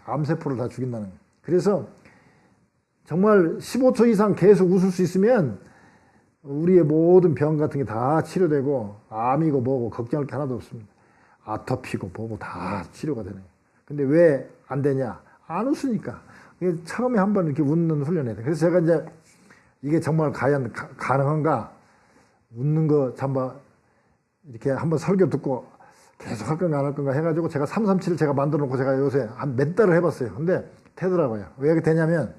암세포를 다 죽인다는 거예요. 그래서 정말 15초 이상 계속 웃을 수 있으면 우리의 모든 병 같은 게 다 치료되고 암이고 뭐고 걱정할 게 하나도 없습니다. 아토피고 뭐고 다 치료가 되는 거예요. 근데 왜 안 되냐? 안 웃으니까. 처음에 한번 이렇게 웃는 훈련해야 돼. 그래서 제가 이제 이게 정말 과연 가능한가? 웃는 거 잠바 이렇게 한번 설교 듣고 계속 할 건가 안 할 건가 해가지고 제가 337을 제가 만들어 놓고 제가 요새 한 몇 달을 해봤어요. 근데 되더라고요. 왜 이렇게 되냐면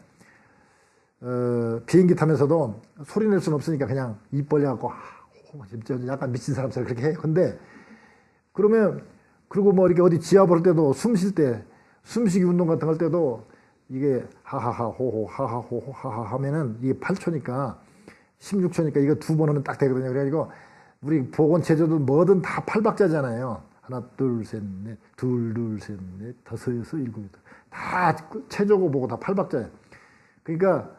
비행기 타면서도 소리 낼 수는 없으니까 그냥 입 벌려갖고 약간 미친 사람처럼 그렇게 해요. 근데 그러면 그리고 뭐 이렇게 어디 지하 볼 때도 숨 쉴 때 숨쉬기 운동 같은 거 할 때도 이게 하하하 호호 하하 호호 하하 하면은 이게 8초니까 16초니까 이거 두 번 하면 딱 되거든요. 그래가지고 우리 보건체조도 뭐든 다 8박자잖아요. 하나 둘 셋 넷 둘 셋 넷 다섯 여섯 일곱 여덟 다 체조고 뭐고 다 8박자예요. 그러니까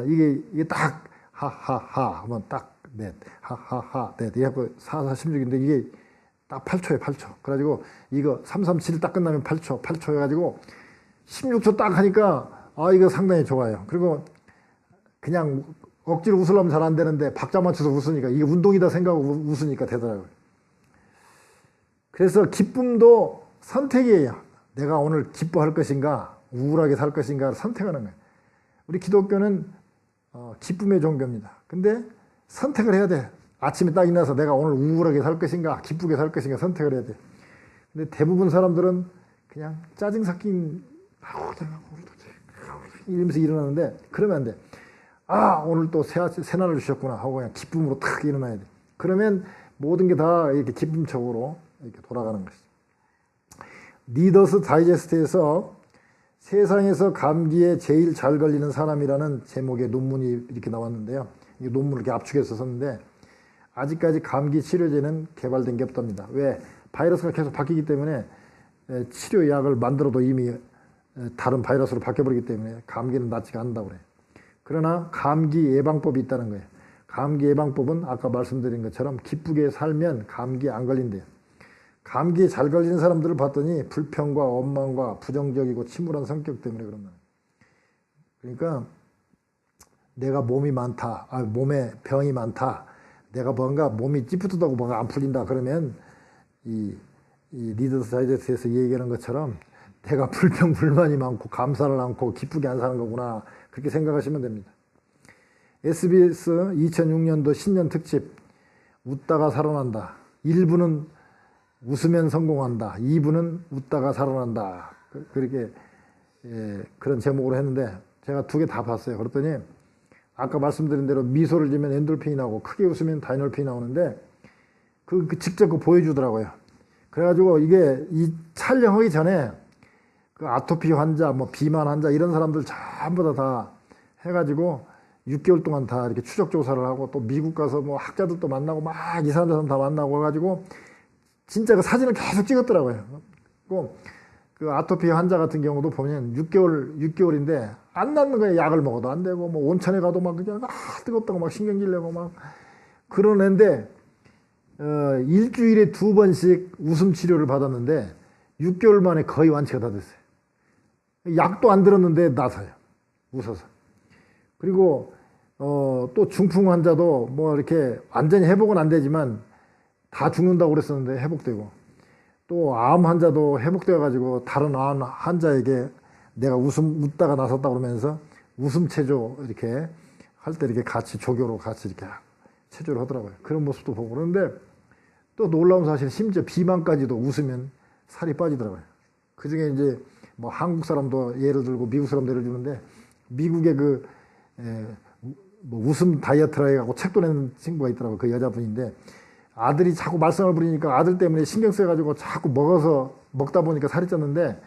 이게 딱 하하하 하면 딱 넷 하하하 넷 이래갖고 4, 4, 16인데 이게 딱 8초에 8초. 그래가지고 이거 337 딱 끝나면 8초 해가지고 16초 딱 하니까 이거 상당히 좋아요. 그리고 그냥 억지로 웃으려면 잘 안 되는데 박자 맞춰서 웃으니까 이게 운동이다 생각하고 웃으니까 되더라고요. 그래서 기쁨도 선택이에요. 내가 오늘 기뻐할 것인가 우울하게 살 것인가를 선택하는 거예요. 우리 기독교는 기쁨의 종교입니다. 근데 선택을 해야 돼. 아침에 딱 일어나서 내가 오늘 우울하게 살 것인가 기쁘게 살 것인가 선택을 해야 돼. 근데 대부분 사람들은 그냥 짜증 삭힌 이러면서 일어나는데 그러면 안 돼. 오늘 또 새날을 주셨구나 하고 그냥 기쁨으로 탁 일어나야 돼. 그러면 모든 게 다 이렇게 기쁨적으로 이렇게 돌아가는 것이죠. 리더스 다이제스트에서 세상에서 감기에 제일 잘 걸리는 사람이라는 제목의 논문이 이렇게 나왔는데요. 이 논문을 이렇게 압축해서 썼는데 아직까지 감기 치료제는 개발된 게 없답니다. 왜? 바이러스가 계속 바뀌기 때문에 치료약을 만들어도 이미 다른 바이러스로 바뀌어버리기 때문에 감기는 낫지가 않는다고 그래요. 그러나 감기 예방법이 있다는 거예요. 감기 예방법은 아까 말씀드린 것처럼 기쁘게 살면 감기에 안 걸린대요. 감기에 잘 걸리는 사람들을 봤더니 불평과 원망과 부정적이고 침울한 성격 때문에 그런 거예요. 그러니까 내가 몸이 많다, 몸에 병이 많다, 내가 뭔가 몸이 찌뿌듯하고 뭔가 안 풀린다 그러면 이 리더스 다이제스트에서 얘기하는 것처럼 내가 불평 불만이 많고 감사를 않고 기쁘게 안 사는 거구나 그렇게 생각하시면 됩니다. SBS 2006년도 신년 특집 웃다가 살아난다. 1부는 웃으면 성공한다. 2부는 웃다가 살아난다. 그렇게 그런 제목으로 했는데 제가 두 개 다 봤어요. 그랬더니 아까 말씀드린 대로 미소를 지면 엔돌핀이 나오고 크게 웃으면 다이놀핀이 나오는데 그 직접 보여주더라고요. 그래가지고 이게 이 촬영하기 전에 그 아토피 환자, 뭐 비만 환자 이런 사람들 전부 다 해가지고 6개월 동안 다 이렇게 추적 조사를 하고 또 미국 가서 뭐 학자들도 만나고 막 이 사람 다 만나고 해가지고 진짜 그 사진을 계속 찍었더라고요. 그 아토피 환자 같은 경우도 보면 6개월인데 안 낫는 거예요. 약을 먹어도 안 되고 뭐 온천에 가도 막 그냥 뜨겁다고 막 신경질 내고 막 그런 애인데 일주일에 2번씩 웃음 치료를 받았는데 6개월 만에 거의 완치가 다 됐어요. 약도 안 들었는데 나서요. 웃어서. 그리고 또 중풍 환자도 뭐 이렇게 완전히 회복은 안 되지만 다 죽는다고 그랬었는데 회복되고 또 암 환자도 회복되어 가지고 다른 암 환자에게 내가 웃다가 나섰다 그러면서 웃음 체조 이렇게 할 때 이렇게 같이 조교로 같이 이렇게 체조를 하더라고요. 그런 모습도 보고 그러는데 또 놀라운 사실 심지어 비만까지도 웃으면 살이 빠지더라고요. 그 중에 이제 뭐 한국 사람도 예를 들고 미국 사람도 예를 들는데 미국의 뭐 웃음 다이어트라 해갖고 책도 낸 친구가 있더라고요. 그 여자분인데 아들이 자꾸 말썽을 부리니까 아들 때문에 신경 써가지고 자꾸 먹다 보니까 살이 쪘는데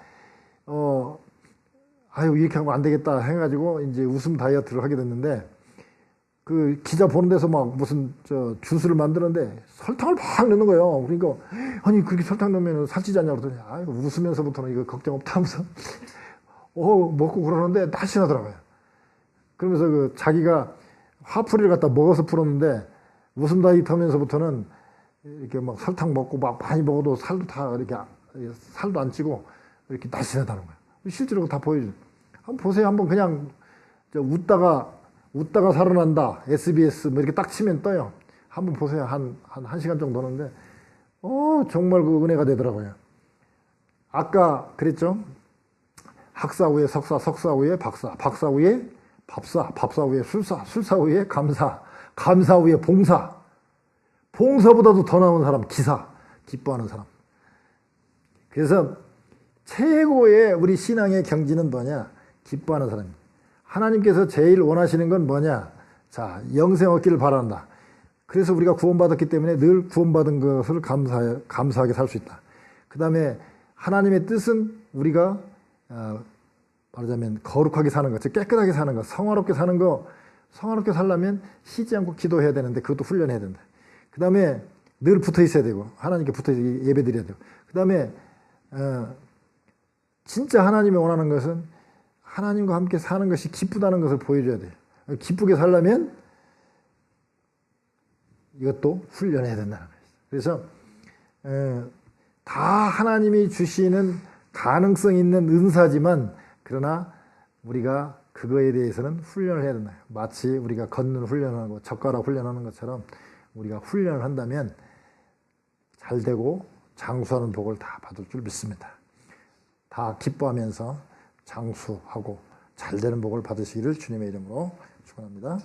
아유, 이렇게 하면 안 되겠다 해가지고 이제 웃음 다이어트를 하게 됐는데, 그 기자 보는 데서 막 무슨 주스를 만드는데 설탕을 막 넣는 거예요. 그러니까 아니 그렇게 설탕 넣으면 살찌지 않냐고 그러더니 아유, 웃으면서부터는 이거 걱정 없다면서 먹고 그러는데 날씨 나더라고요. 그러면서 그 자기가 화풀이를 갖다 먹어서 풀었는데 웃음 다이어트 하면서부터는 이렇게 막 설탕 먹고 막 많이 먹어도 살도 다 이렇게 살도 안 찌고 이렇게 날씬하다는 거예요. 실제로 다 보여줘요. 한번 보세요. 한번 그냥 웃다가 살아난다. SBS 뭐 이렇게 딱 치면 떠요. 한번 보세요. 한 1시간 정도 하는데 정말 그 은혜가 되더라고요. 아까 그랬죠? 학사 후에 석사, 석사 후에 박사, 박사 후에 밥사, 밥사 후에 술사, 술사 후에 감사, 감사 후에 봉사, 봉사보다도 더 나은 사람 기사, 기뻐하는 사람. 그래서 최고의 우리 신앙의 경지는 뭐냐? 기뻐하는 사람입니다. 하나님께서 제일 원하시는 건 뭐냐? 자, 영생 얻기를 바란다. 그래서 우리가 구원받았기 때문에 늘 구원받은 것을 감사하게 살 수 있다. 그 다음에 하나님의 뜻은 우리가 말하자면 거룩하게 사는 것, 즉 깨끗하게 사는 것, 성화롭게 사는 거, 성화롭게 살려면 쉬지 않고 기도해야 되는데 그것도 훈련해야 된다. 그 다음에 늘 붙어 있어야 되고 하나님께 붙어 예배 드려야 되고 그 다음에 진짜 하나님이 원하는 것은 하나님과 함께 사는 것이 기쁘다는 것을 보여줘야 돼요. 기쁘게 살려면 이것도 훈련해야 된다는 거예요. 그래서 다 하나님이 주시는 가능성 있는 은사지만 그러나 우리가 그거에 대해서는 훈련을 해야 된다. 마치 우리가 걷는 훈련하고 젓가락 훈련하는 것처럼 우리가 훈련을 한다면 잘 되고 장수하는 복을 다 받을 줄 믿습니다. 다 기뻐하면서 장수하고 잘 되는 복을 받으시기를 주님의 이름으로 축원합니다.